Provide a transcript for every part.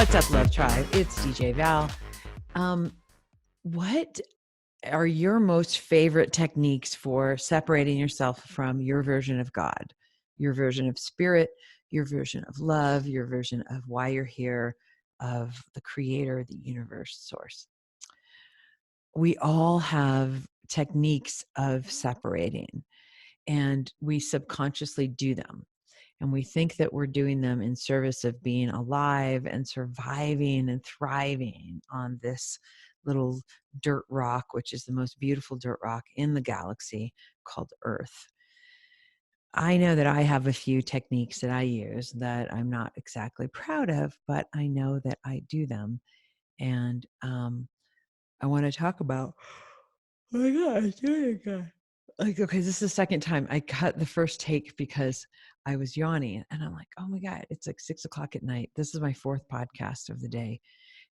What's up, Love Tribe? It's DJ Val. What are your most favorite techniques for separating yourself from your version of God, your version of spirit, your version of love, your version of why you're here, of the creator, the universe, source? We all have techniques of separating, and we subconsciously do them. And we think that we're doing them in service of being alive and surviving and thriving on this little dirt rock, which is the most beautiful dirt rock in the galaxy, called Earth. I know that I have a few techniques that I use that I'm not exactly proud of, but I know that I do them. And I want to talk about, oh my God, I'm doing it again. Like, okay, this is the second time I cut the first take because I was yawning, and I'm like, oh my God, it's like 6:00 at night. This is my fourth podcast of the day.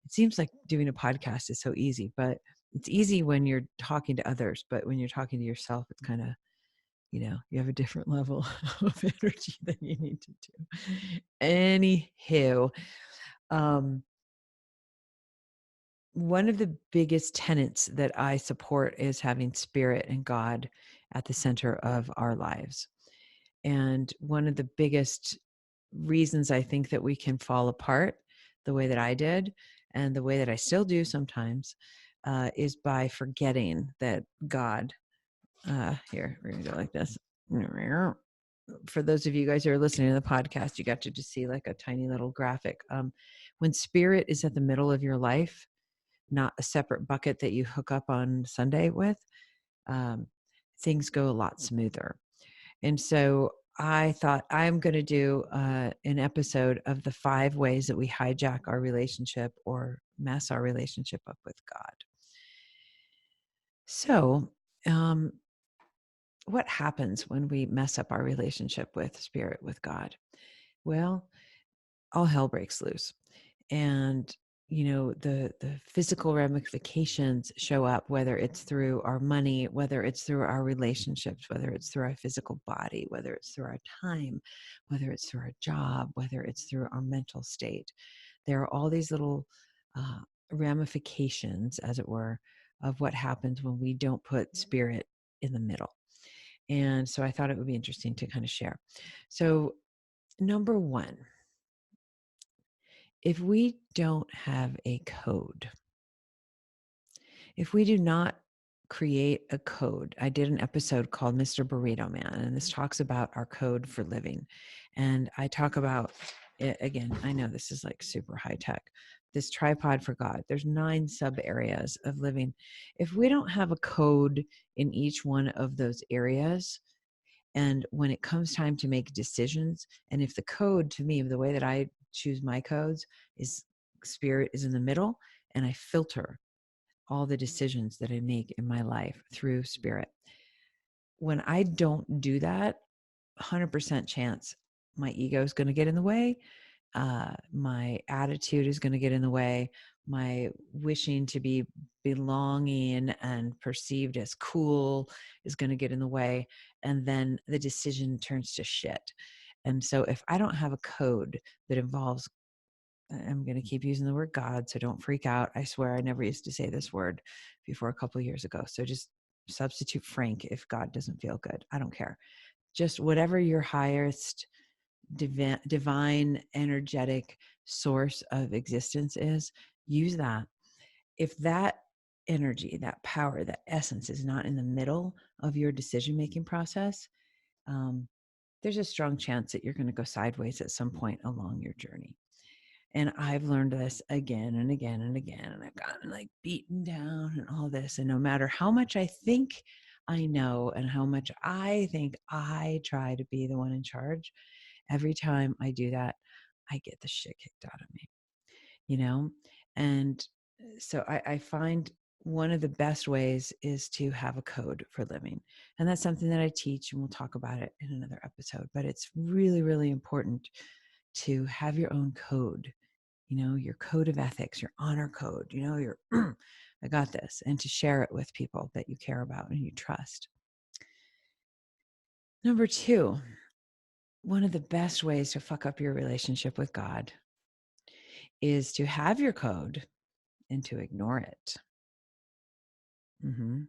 It seems like doing a podcast is so easy, but it's easy when you're talking to others. But when you're talking to yourself, it's kind of, you have a different level of energy than you need to do. Anywho, um, one of the biggest tenets that I support is having spirit and God at the center of our lives. And one of the biggest reasons I think that we can fall apart the way that I did and the way that I still do sometimes is by forgetting that God, here, we're going to go like this. For those of you guys who are listening to the podcast, you got to just see like a tiny little graphic. When spirit is at the middle of your life, not a separate bucket that you hook up on Sunday with, um, things go a lot smoother. And so I thought I'm going to do an episode of the 5 ways that we hijack our relationship or mess our relationship up with God. So, what happens when we mess up our relationship with spirit, with God? Well, all hell breaks loose. And the physical ramifications show up, whether it's through our money, whether it's through our relationships, whether it's through our physical body, whether it's through our time, whether it's through our job, whether it's through our mental state. There are all these little ramifications, as it were, of what happens when we don't put spirit in the middle. And so I thought it would be interesting to kind of share. So number one, if we don't have a code, if we do not create a code, I did an episode called Mr. Burrito Man, and this talks about our code for living. And I talk about it again. I know this is like super high tech. This tripod for God, there's 9 sub areas of living. If we don't have a code in each one of those areas, and when it comes time to make decisions, and if the code to me, the way that I choose my codes is spirit is in the middle, and I filter all the decisions that I make in my life through spirit. When I don't do that, 100% chance my ego is going to get in the way. My attitude is going to get in the way. My wishing to be belonging and perceived as cool is going to get in the way. And then the decision turns to shit. And so if I don't have a code that involves, I'm going to keep using the word God, so don't freak out. I swear I never used to say this word before a couple of years ago. So just substitute Frank if God doesn't feel good. I don't care. Just whatever your highest divine energetic source of existence is, use that. If that energy, that power, that essence is not in the middle of your decision-making process, there's a strong chance that you're going to go sideways at some point along your journey. And I've learned this again and again and again, and I've gotten like beaten down and all this. And no matter how much I think I know and how much I think I try to be the one in charge, every time I do that, I get the shit kicked out of me, you know? And so I find one of the best ways is to have a code for living. And that's something that I teach, and we'll talk about it in another episode. But it's really, really important to have your own code, your code of ethics, your honor code, your, I got this, and to share it with people that you care about and you trust. Number 2, one of the best ways to fuck up your relationship with God is to have your code and to ignore it. Mm-hmm.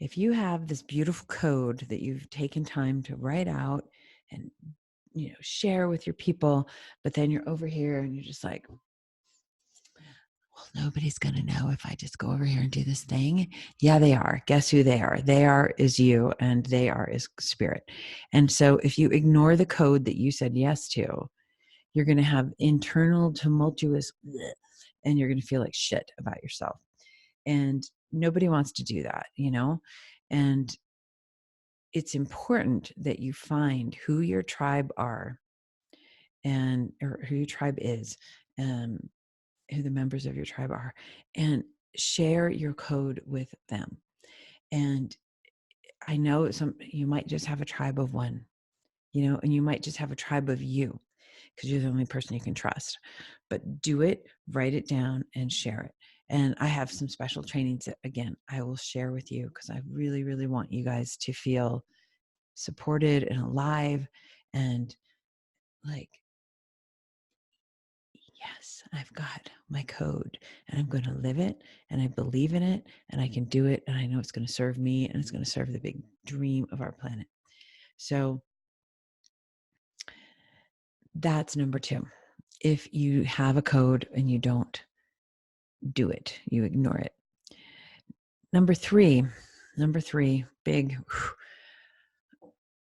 If you have this beautiful code that you've taken time to write out and share with your people, but then you're over here and you're just like, well, nobody's going to know if I just go over here and do this thing. Yeah, they are. Guess who they are? They are is you, and they are is spirit. And so if you ignore the code that you said yes to, you're going to have internal tumultuous bleh, and you're going to feel like shit about yourself. And nobody wants to do that, And it's important that you find who your tribe are or who your tribe is, who the members of your tribe are, and share your code with them. And I know you might just have a tribe of one, and you might just have a tribe of you because you're the only person you can trust. But do it, write it down, and share it. And I have some special trainings that, again, I will share with you because I really, really want you guys to feel supported and alive and like, yes, I've got my code and I'm going to live it and I believe in it and I can do it. And I know it's going to serve me and it's going to serve the big dream of our planet. So that's number 2. If you have a code and you don't do it, you ignore it. Number three, big,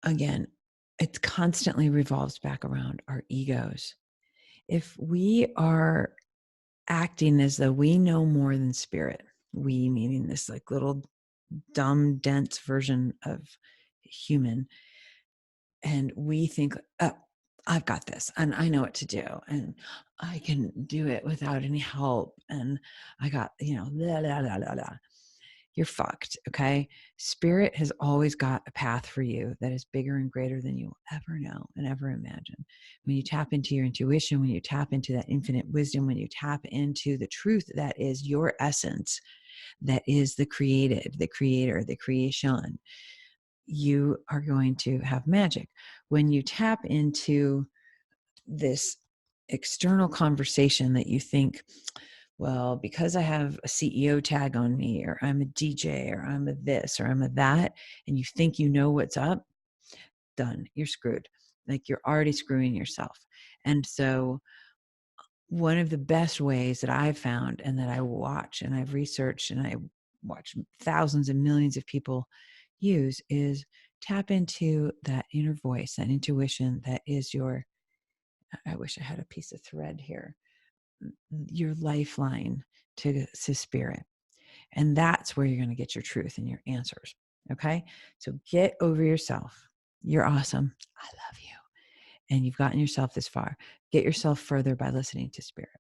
again, it constantly revolves back around our egos. If we are acting as though we know more than spirit, we meaning this like little dumb, dense version of human, and we think, oh, I've got this and I know what to do and I can do it without any help. And I got, blah, blah, blah, blah, blah. You're fucked. Okay. Spirit has always got a path for you that is bigger and greater than you will ever know and ever imagine. When you tap into your intuition, when you tap into that infinite wisdom, when you tap into the truth that is your essence, that is the created, the creator, the creation, you are going to have magic. When you tap into this external conversation that you think, well, because I have a CEO tag on me, or I'm a DJ, or I'm a this, or I'm a that, and you think you know what's up, done. You're screwed. Like you're already screwing yourself. And so one of the best ways that I've found and that I watch and I've researched and I watch thousands and millions of people use is tap into that inner voice, that intuition that is I wish I had a piece of thread here, your lifeline to spirit. And that's where you're going to get your truth and your answers. Okay. So get over yourself. You're awesome. I love you. And you've gotten yourself this far. Get yourself further by listening to spirit.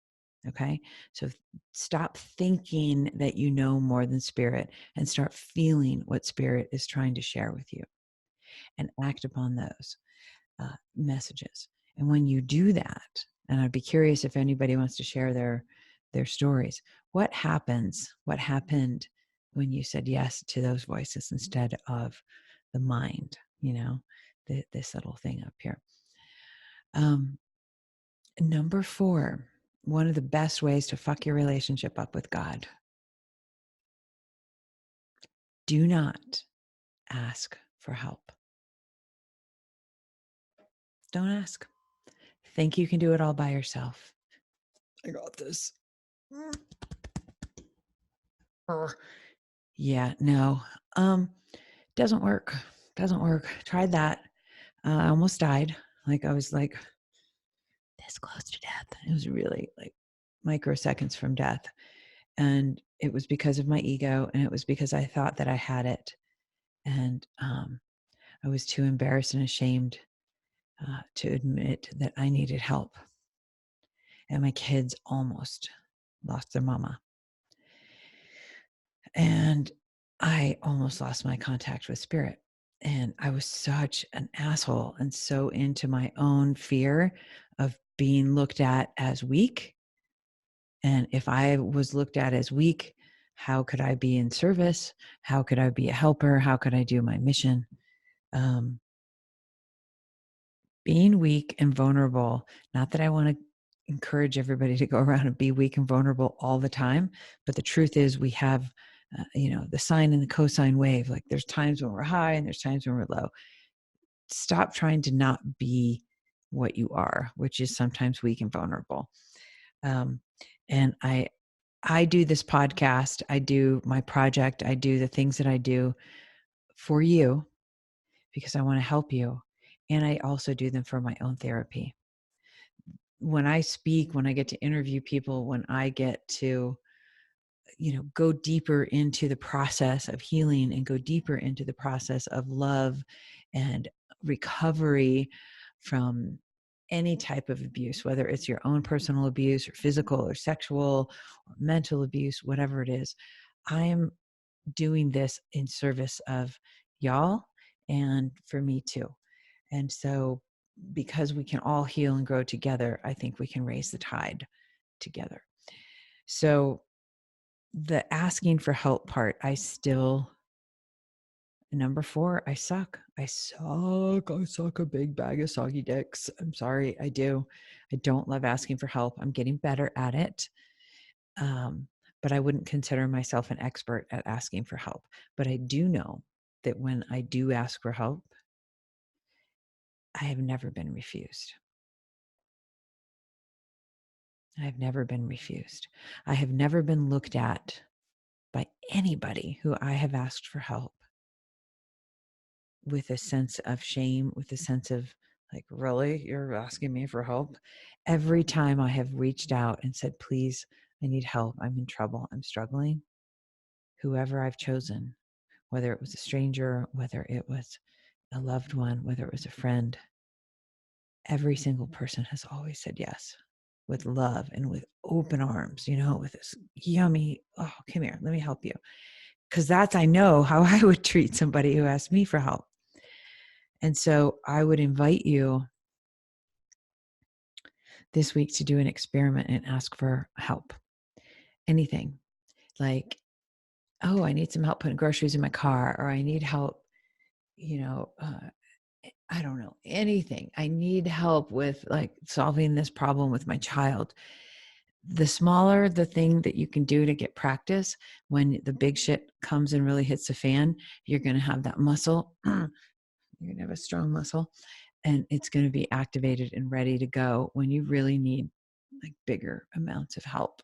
Okay. So stop thinking that you know more than spirit and start feeling what spirit is trying to share with you and act upon those messages. And when you do that, and I'd be curious if anybody wants to share their stories, what happened when you said yes to those voices instead of the mind, this little thing up here. Number 4, one of the best ways to fuck your relationship up with God. Do not ask for help. Don't ask. Think you can do it all by yourself. I got this. Yeah, no. Doesn't work. Tried that. I almost died. Like I was like this close to death. It was really like microseconds from death. And it was because of my ego, and it was because I thought that I had it. And I was too embarrassed and ashamed to admit that I needed help. And my kids almost lost their mama. And I almost lost my contact with spirit. And I was such an asshole and so into my own fear of being looked at as weak. And if I was looked at as weak, how could I be in service? How could I be a helper? How could I do my mission? Being weak and vulnerable, not that I want to encourage everybody to go around and be weak and vulnerable all the time. But the truth is, we have, the sine and the cosine wave. Like there's times when we're high and there's times when we're low. Stop trying to not be what you are, which is sometimes weak and vulnerable. And I do this podcast, I do my project, I do the things that I do for you because I want to help you. And I also do them for my own therapy. When I speak, when I get to interview people, when I get to, go deeper into the process of healing and go deeper into the process of love and recovery from any type of abuse, whether it's your own personal abuse or physical or sexual or mental abuse, whatever it is, I am doing this in service of y'all and for me too. And so, because we can all heal and grow together, I think we can raise the tide together. So, the asking for help part, number 4, I suck. I suck a big bag of soggy dicks. I'm sorry, I do. I don't love asking for help. I'm getting better at it. But I wouldn't consider myself an expert at asking for help. But I do know that when I do ask for help, I have never been refused. I have never been refused. I have never been looked at by anybody who I have asked for help with a sense of shame, with a sense of like, really, you're asking me for help? Every time I have reached out and said, please, I need help. I'm in trouble. I'm struggling. Whoever I've chosen, whether it was a stranger, whether it was a loved one, whether it was a friend, every single person has always said yes with love and with open arms, with this yummy, oh, come here, let me help you. Because I know how I would treat somebody who asked me for help. And so I would invite you this week to do an experiment and ask for help. Anything like, oh, I need some help putting groceries in my car, or I need help, I don't know, anything. I need help with like solving this problem with my child. The smaller the thing that you can do to get practice, when the big shit comes and really hits the fan, you're going to have that muscle. You're going to have a strong muscle, and it's going to be activated and ready to go when you really need like bigger amounts of help.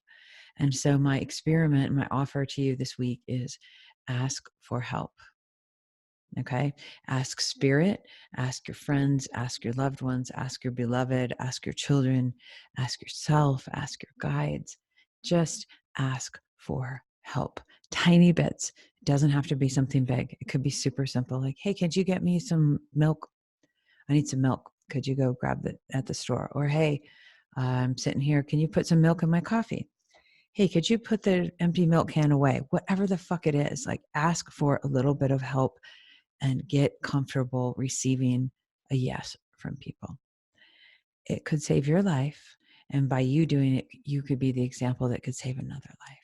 And so my experiment, my offer to you this week is ask for help. Okay. Ask spirit, ask your friends, ask your loved ones, ask your beloved, ask your children, ask yourself, ask your guides. Just ask for help. Tiny bits. It doesn't have to be something big. It could be super simple. Like, hey, could you get me some milk? I need some milk. Could you go grab it at the store? Or, hey, I'm sitting here. Can you put some milk in my coffee? Hey, could you put the empty milk can away? Whatever the fuck it is, like ask for a little bit of help and get comfortable receiving a yes from people. It could save your life. And by you doing it, you could be the example that could save another life.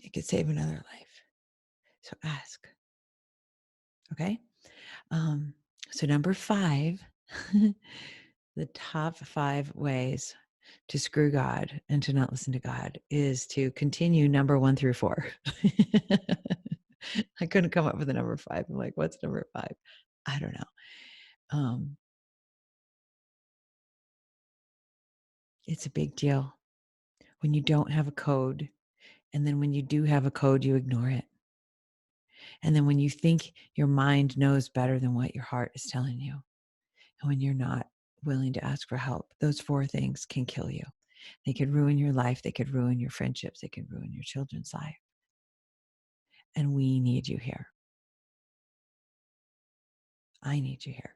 It could save another life. So ask. Okay. So number 5, the top 5 ways to screw God and to not listen to God is to continue number 1 through 4. I couldn't come up with a number 5. I'm like, what's number 5? I don't know. It's a big deal when you don't have a code. And then when you do have a code, you ignore it. And then when you think your mind knows better than what your heart is telling you, and when you're not willing to ask for help, those 4 things can kill you. They could ruin your life. They could ruin your friendships. They could ruin your children's life. And we need you here. I need you here.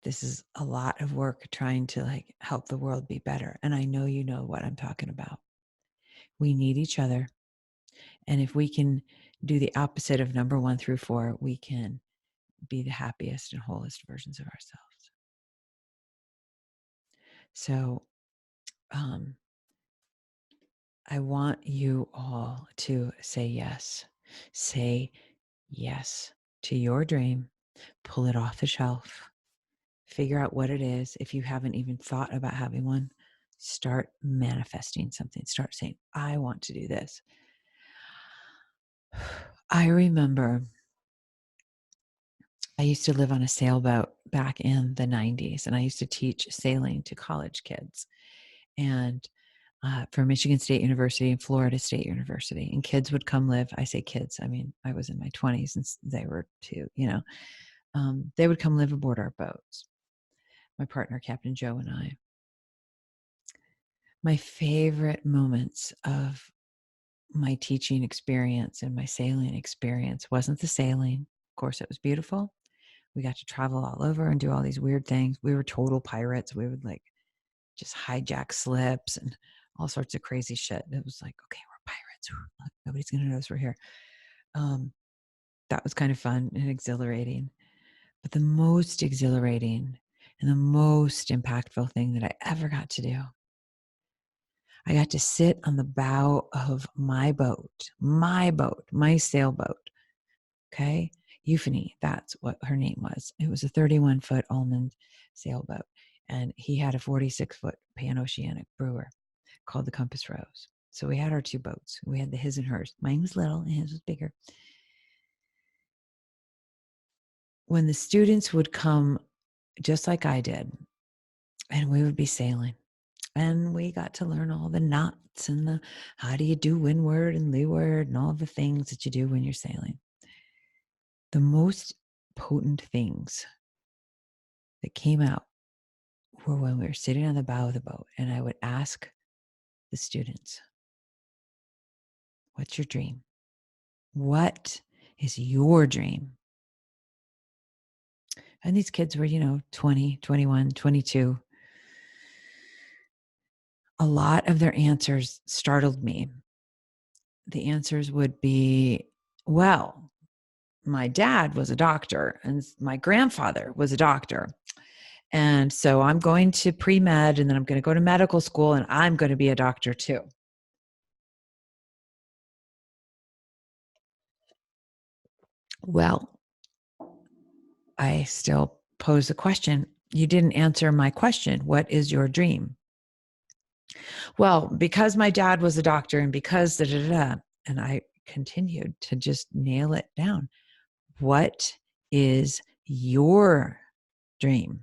This is a lot of work trying to like help the world be better. And I know you know what I'm talking about. We need each other. And if we can do the opposite of number 1 through 4, we can be the happiest and wholest versions of ourselves. So I want you all to say yes. Say yes to your dream, pull it off the shelf, figure out what it is. If you haven't even thought about having one, start manifesting something. Start saying, I want to do this. I remember I used to live on a sailboat back in the 90s, and I used to teach sailing to college kids. And for Michigan State University and Florida State University. And kids would come live. I say kids, I mean, I was in my 20s and they were too, they would come live aboard our boats. My partner, Captain Joe, and I. My favorite moments of my teaching experience and my sailing experience wasn't the sailing. Of course, it was beautiful. We got to travel all over and do all these weird things. We were total pirates. We would just hijack slips and all sorts of crazy shit. It was like, okay, we're pirates. Nobody's going to notice we're here. That was kind of fun and exhilarating. But the most exhilarating and the most impactful thing that I ever got to do, I got to sit on the bow of my boat, my sailboat. Okay. Euphony, that's what her name was. It was a 31-foot almond sailboat. And he had a 46-foot pan-oceanic brewer called the Compass Rose. So we had our two boats. We had the his and hers. Mine was little and his was bigger. When the students would come, just like I did, and we would be sailing, and we got to learn all the knots and the how do you do windward and leeward and all the things that you do when you're sailing. The most potent things that came out were when we were sitting on the bow of the boat, and I would ask the students, what's your dream? What is your dream? And these kids were, 20, 21, 22. A lot of their answers startled me. The answers would be, well, my dad was a doctor and my grandfather was a doctor. And so I'm going to pre-med and then I'm going to go to medical school and I'm going to be a doctor too. Well, I still pose the question. You didn't answer my question. What is your dream? Well, because my dad was a doctor and because da, da, da, and I continued to just nail it down. What is your dream?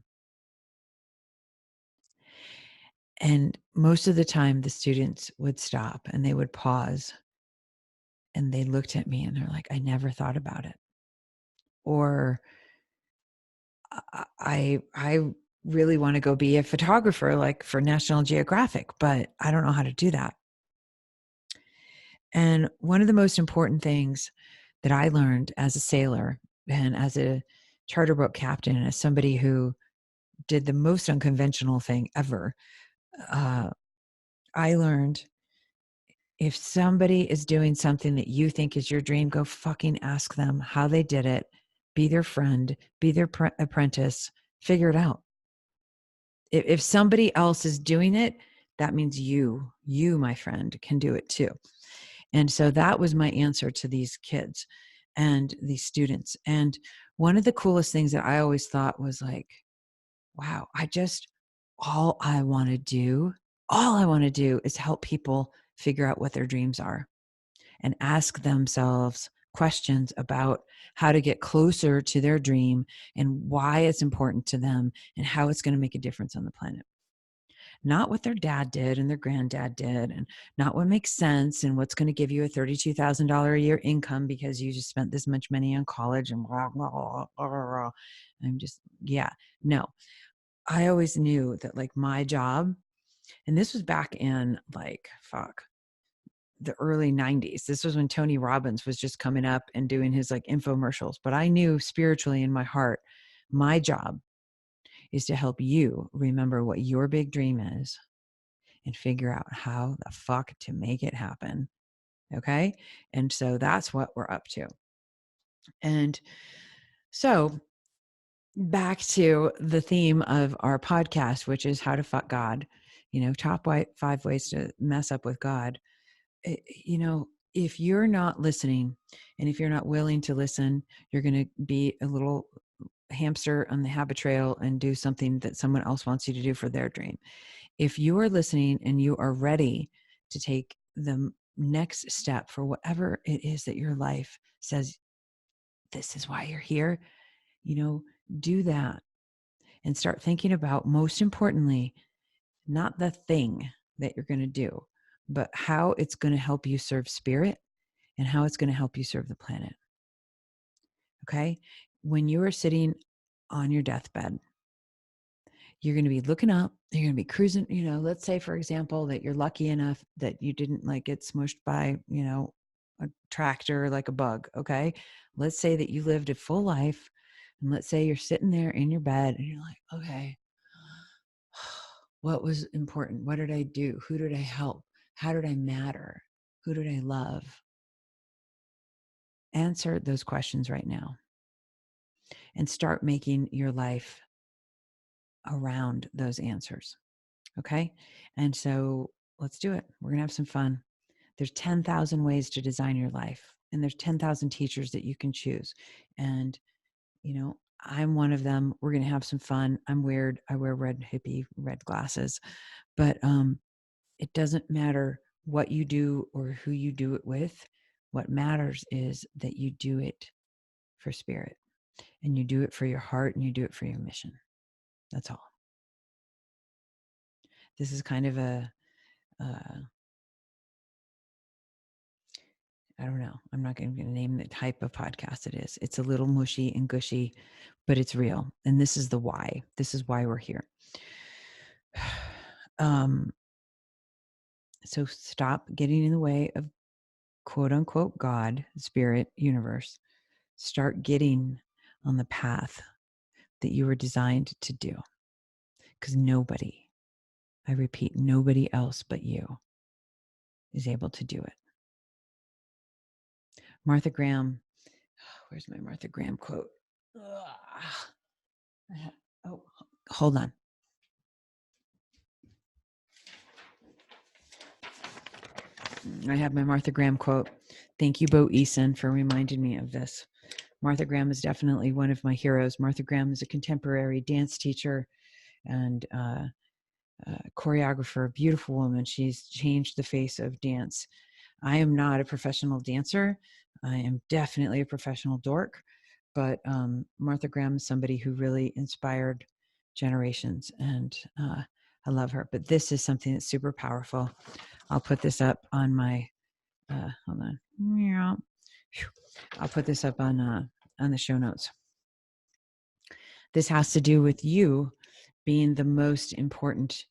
And most of the time the students would stop and they would pause and they looked at me and they're like, I never thought about it. Or I really want to go be a photographer like for National Geographic, but I don't know how to do that. And one of the most important things that I learned as a sailor and as a charter boat captain and as somebody who did the most unconventional thing ever, I learned if somebody is doing something that you think is your dream, go fucking ask them how they did it. Be their friend, be their apprentice, figure it out. If somebody else is doing it, that means you, my friend, can do it too. And so that was my answer to these kids and these students. And one of the coolest things that I always thought was like, wow, all I want to do is help people figure out what their dreams are and ask themselves questions about how to get closer to their dream and why it's important to them and how it's going to make a difference on the planet. Not what their dad did and their granddad did, and not what makes sense and what's going to give you a $32,000 a year income because you just spent this much money on college and blah, blah, blah, blah, blah. I'm just, no. I always knew that like my job, and this was back in the early 90s. This was when Tony Robbins was just coming up and doing his like infomercials. But I knew spiritually in my heart, my job is to help you remember what your big dream is and figure out how the fuck to make it happen. Okay. And so that's what we're up to. And so back to the theme of our podcast, which is how to fuck God, top 5 ways to mess up with God. if you're not listening, and if you're not willing to listen, you're going to be a little hamster on the habit trail and do something that someone else wants you to do for their dream. If you are listening and you are ready to take the next step for whatever it is that your life says, this is why you're here, do that and start thinking about, most importantly, not the thing that you're going to do, but how it's going to help you serve spirit and how it's going to help you serve the planet. Okay? When you are sitting on your deathbed, you're going to be looking up, you're going to be cruising, let's say, for example, that you're lucky enough that you didn't get smushed by, a tractor like a bug. Okay. Let's say that you lived a full life. And let's say you're sitting there in your bed and you're like, okay, what was important? What did I do? Who did I help? How did I matter? Who did I love? Answer those questions right now and start making your life around those answers. Okay. And so let's do it. We're going to have some fun. There's 10,000 ways to design your life, and there's 10,000 teachers that you can choose. And, I'm one of them. We're going to have some fun. I'm weird. I wear red glasses, but it doesn't matter what you do or who you do it with. What matters is that you do it for spirit, and you do it for your heart, and you do it for your mission. That's all. This is kind of I don't know. I'm not going to name the type of podcast it is. It's a little mushy and gushy, but it's real. And this is the why. This is why we're here. So stop getting in the way of quote unquote God, spirit, universe. Start getting on the path that you were designed to do. Because nobody, I repeat, nobody else but you is able to do it. Martha Graham, where's my Martha Graham quote? Oh, hold on. I have my Martha Graham quote. Thank you, Bo Eason, for reminding me of this. Martha Graham is definitely one of my heroes. Martha Graham is a contemporary dance teacher and choreographer, beautiful woman. She's changed the face of dance. I am not a professional dancer. I am definitely a professional dork, but Martha Graham is somebody who really inspired generations, and I love her. But this is something that's super powerful. I'll put this up on my hold on. I'll put this up on the show notes. This has to do with you being the most important,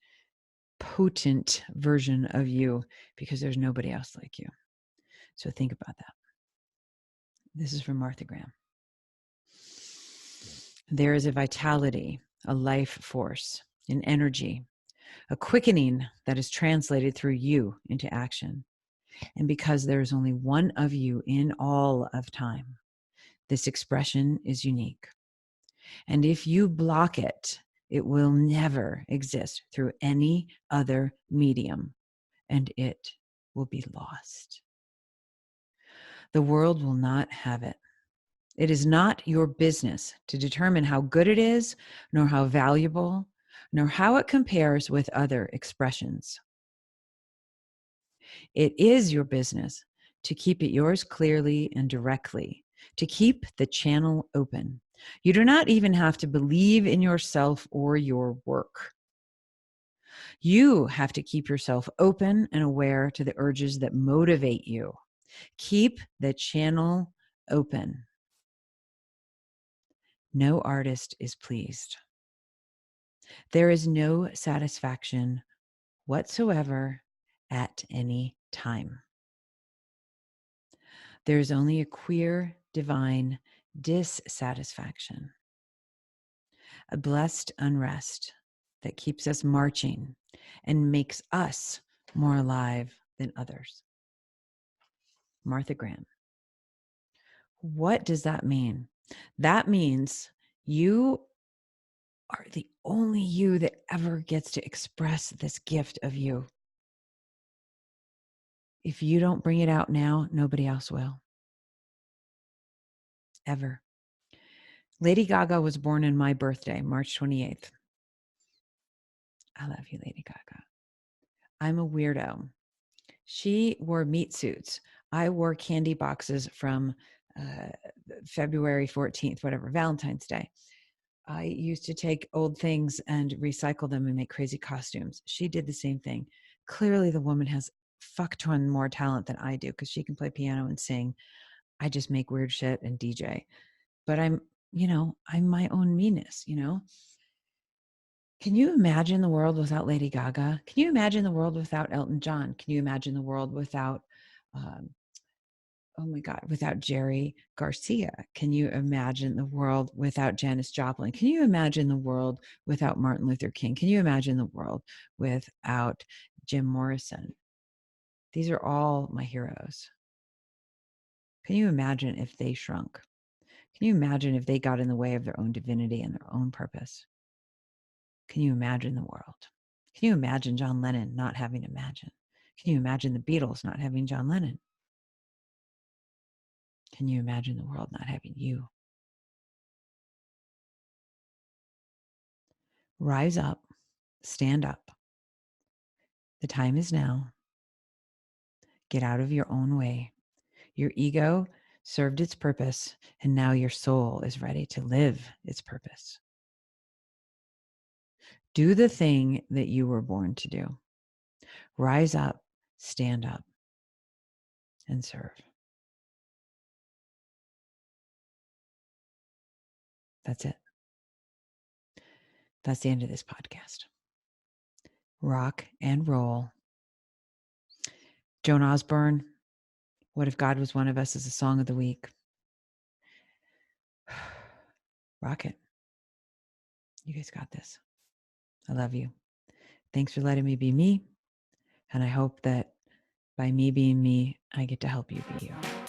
potent version of you, because there's nobody else like you. So think about that. This is from Martha Graham. There is a vitality, a life force, an energy, a quickening that is translated through you into action. And because there is only one of you in all of time, this expression is unique. And if you block it, it will never exist through any other medium, and it will be lost. The world will not have it. It is not your business to determine how good it is, nor how valuable, nor how it compares with other expressions. It is your business to keep it yours clearly and directly, to keep the channel open. You do not even have to believe in yourself or your work. You have to keep yourself open and aware to the urges that motivate you. Keep the channel open. No artist is pleased. There is no satisfaction whatsoever at any time. There is only a queer, divine dissatisfaction, a blessed unrest that keeps us marching and makes us more alive than others. Martha Graham. What does that mean? That means you are the only you that ever gets to express this gift of you. If you don't bring it out now, nobody else will. Ever. Lady Gaga was born on my birthday, March 28th. I love you, Lady Gaga. I'm a weirdo. She wore meat suits. I wore candy boxes from February 14th, whatever, Valentine's Day. I used to take old things and recycle them and make crazy costumes. She did the same thing. Clearly, the woman has fuck ton more talent than I do because she can play piano and sing. I just make weird shit and DJ. But I'm my own meanness, Can you imagine the world without Lady Gaga? Can you imagine the world without Elton John? Can you imagine the world without, oh my God, without Jerry Garcia? Can you imagine the world without Janis Joplin? Can you imagine the world without Martin Luther King? Can you imagine the world without Jim Morrison? These are all my heroes. Can you imagine if they shrunk? Can you imagine if they got in the way of their own divinity and their own purpose? Can you imagine the world? Can you imagine John Lennon not having Imagine? Can you imagine the Beatles not having John Lennon? Can you imagine the world not having you? Rise up, stand up. The time is now. Get out of your own way. Your ego served its purpose, and now your soul is ready to live its purpose. Do the thing that you were born to do. Rise up, stand up, and serve. That's it. That's the end of this podcast. Rock and roll. Joan Osborne, What If God Was One of Us, is a song of the week. Rock it. You guys got this. I love you. Thanks for letting me be me. And I hope that by me being me, I get to help you be you.